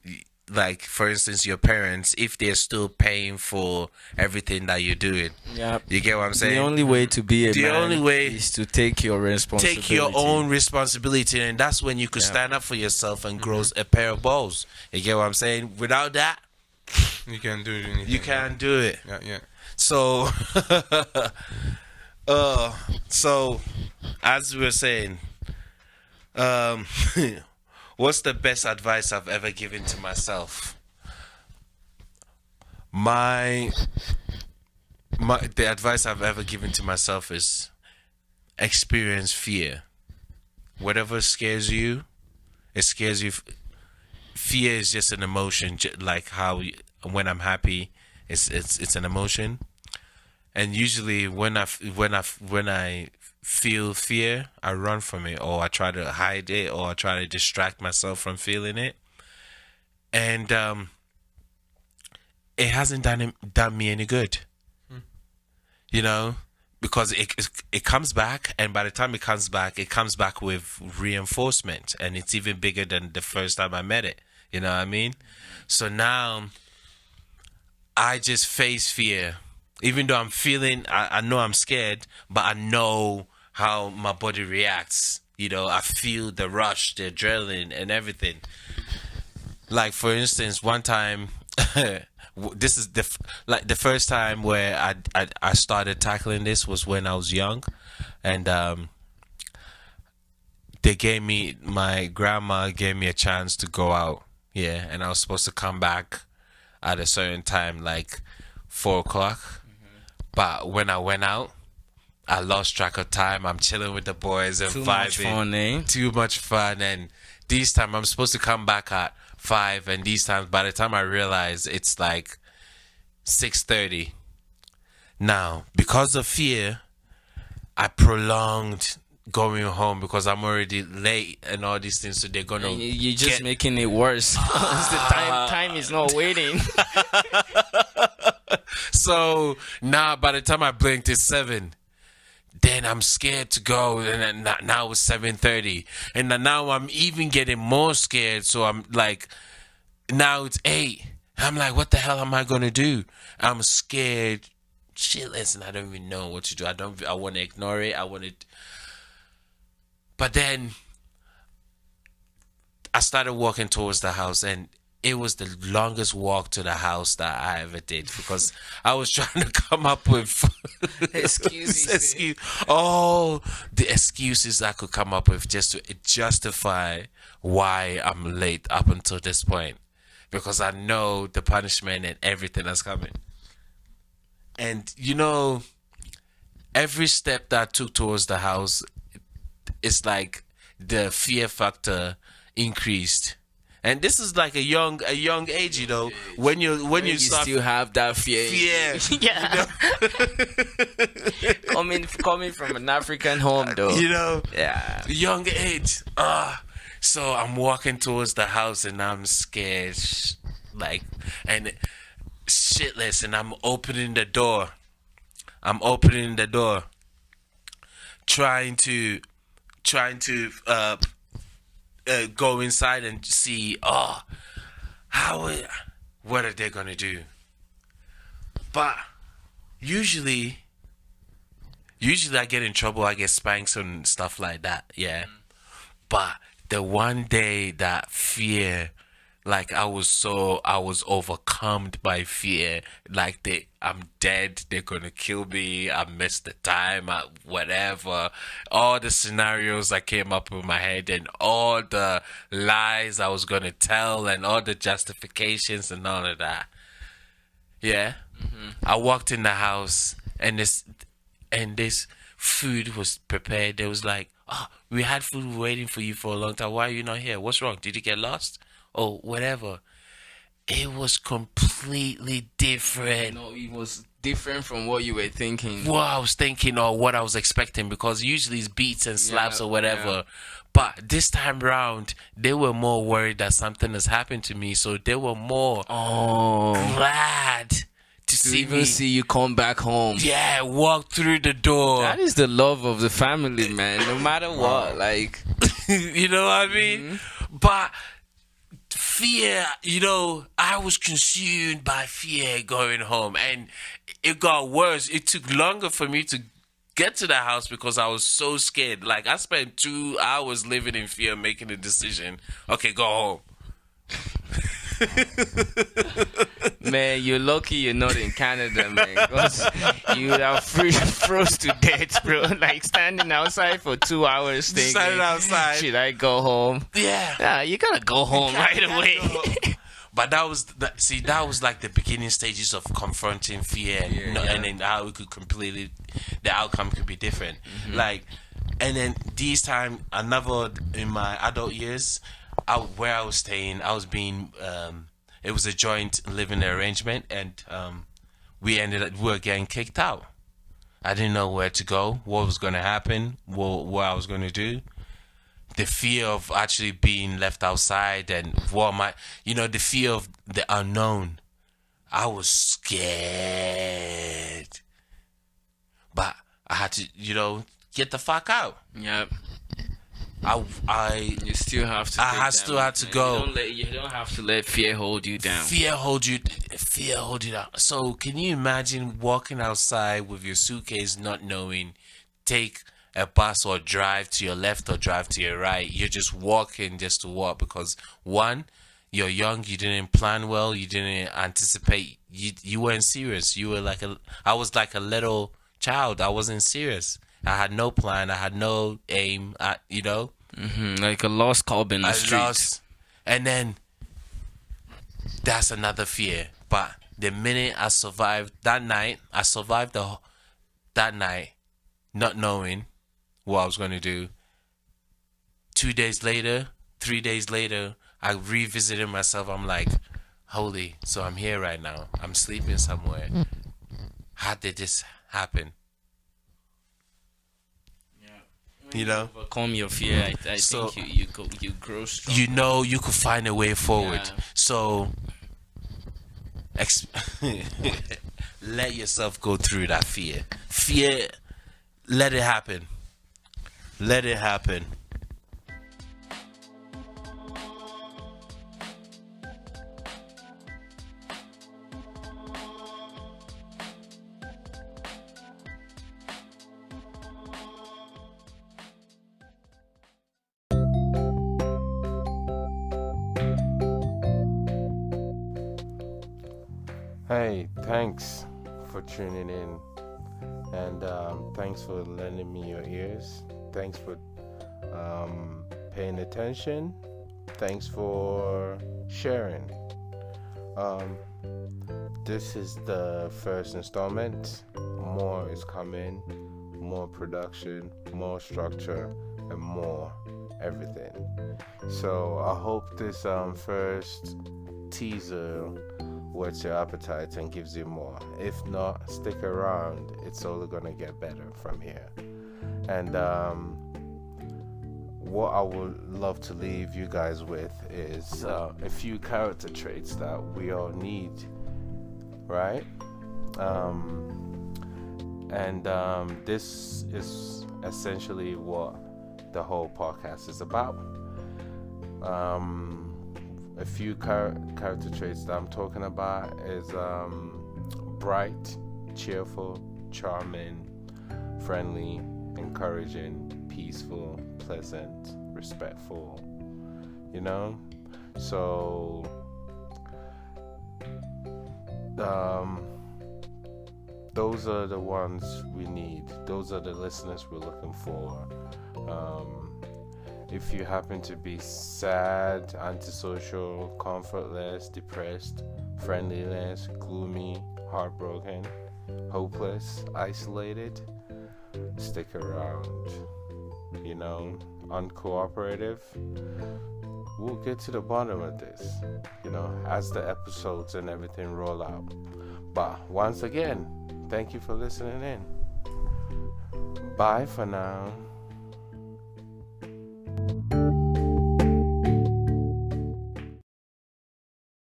for instance, your parents if they're still paying for everything that you're doing. Yeah, you get what I'm saying? The only way to be a man is is to take your responsibility. Take your own responsibility, and that's when you could stand up for yourself and grow a pair of balls. You get what I'm saying? Without that, you can't do anything. You can't do it. Yeah. So, so as we were saying, what's the best advice I've ever given to myself? The advice I've ever given to myself is experience fear. Whatever scares you, it scares you fear is just an emotion, like how when I'm happy, it's an emotion. And usually when I feel fear, I run from it, or I try to hide it, or I try to distract myself from feeling it. And it hasn't done me any good, you know, because it comes back, and by the time it comes back with reinforcement, and it's even bigger than the first time I met it. You know what I mean? So now I just face fear, even though I know I'm scared, but I know how my body reacts. You know, I feel the rush, the adrenaline, and everything. Like, for instance, one time, this is the first time where I started tackling this was when I was young, and my grandma gave me a chance to go out, yeah, and I was supposed to come back at a certain time, like 4 o'clock. But when I went out, I lost track of time. I'm chilling with the boys and Too vibing. much fun, eh? Too much fun. And this time I'm supposed to come back at 5, and these times by the time I realize it's like 6:30. Now, because of fear, I prolonged going home because I'm already late and all these things, so they're gonna You're just making it worse. The time is not waiting. So now by the time I blinked, it's 7. Then I'm scared to go, and then now it's 7:30, and then now I'm even getting more scared. So I'm like, now it's 8. I'm like, what the hell am I gonna do? I'm scared shitless, and I don't even know what to do. I want to ignore it. But then I started walking towards the house, and it was the longest walk to the house that I ever did, because I was trying to come up with Excuses. all the excuses I could come up with just to justify why I'm late up until this point, because I know the punishment and everything that's coming. And you know, every step that I took towards the house, it's like the fear factor increased. And this is like a young age, you know. When you start, still have that fear. yeah, coming from an African home, though. you know, Yeah. young age. So I'm walking towards the house, and I'm scared, like, and shitless, and I'm opening the door. Trying to go inside and see, what are they gonna do? But usually I get in trouble. I get spanks and stuff like that. Yeah. But the one day that fear, like I was overcome by fear. Like I'm dead. They're gonna kill me. I missed the time. Whatever. All the scenarios that came up in my head, and all the lies I was gonna tell, and all the justifications and all of that. Yeah. I walked in the house, and this food was prepared. It was like, we had food waiting for you for a long time. Why are you not here? What's wrong? Did you get lost? Oh, whatever. It was completely different. No, it was different from what you were thinking. What I was thinking or what I was expecting, because usually it's beats and slaps or whatever. Yeah. But this time round, they were more worried that something has happened to me, so they were more glad to see even me. see you come back home. Yeah, walk through the door. That is the love of the family, man. No matter what, like, You know what I mean? But fear, I was consumed by fear going home, and it got worse. It took longer for me to get to the house because I was so scared. Like, I spent 2 hours living in fear, making a decision. Okay, go home. man, you're lucky you're not in Canada, man. Because you would have froze to death, bro. Like, standing outside for 2 hours thinking, Standing outside. should I go home? Yeah. You gotta go home right away. But that was like the beginning stages of confronting fear, and then how it could the outcome could be different. Like, and then this time, in my adult years, where I was staying, I was being it was a joint living arrangement, and we were getting kicked out. I didn't know where to go, what was going to happen, what I was going to do. The fear of actually being left outside, and the fear of the unknown. I was scared, but I had to, get the fuck out. Yep. I You still have to. still had to go. You don't have to let fear hold you down. Fear hold you down. So can you imagine walking outside with your suitcase, not knowing, take a bus or drive to your left or drive to your right? You're just walking just to walk because one, you're young, you didn't plan well, you didn't anticipate, you weren't serious. You were I was like a little child. I wasn't serious. I had no plan. I had no aim. Like a lost cub in the street. And then that's another fear. But the minute I survived that night, that night, not knowing what I was going to do. 2 days later, 3 days later, I revisited myself. I'm like, holy, so I'm here right now. I'm sleeping somewhere. How did this happen? Overcome your fear. I think you grow strong. You could find a way forward. Yeah. So let yourself go through that fear. Let it happen. Let it happen. Hey, thanks for tuning in, and thanks for lending me your ears. Thanks for paying attention. Thanks for sharing. This is the first installment. More is coming. More production, more structure, and more everything. So I hope this first teaser whets your appetite and gives you more. If not, stick around. It's only gonna get better from here. And what I would love to leave you guys with is a few character traits that we all need, right? This is essentially what the whole podcast is about. A few character traits that I'm talking about is bright, cheerful, charming, friendly, encouraging, peaceful, pleasant, respectful. So those are the ones we need. Those are the listeners we're looking for. If you happen to be sad, antisocial, comfortless, depressed, friendless, gloomy, heartbroken, hopeless, isolated, stick around. Uncooperative, we'll get to the bottom of this, as the episodes and everything roll out. But once again, thank you for listening in. Bye for now.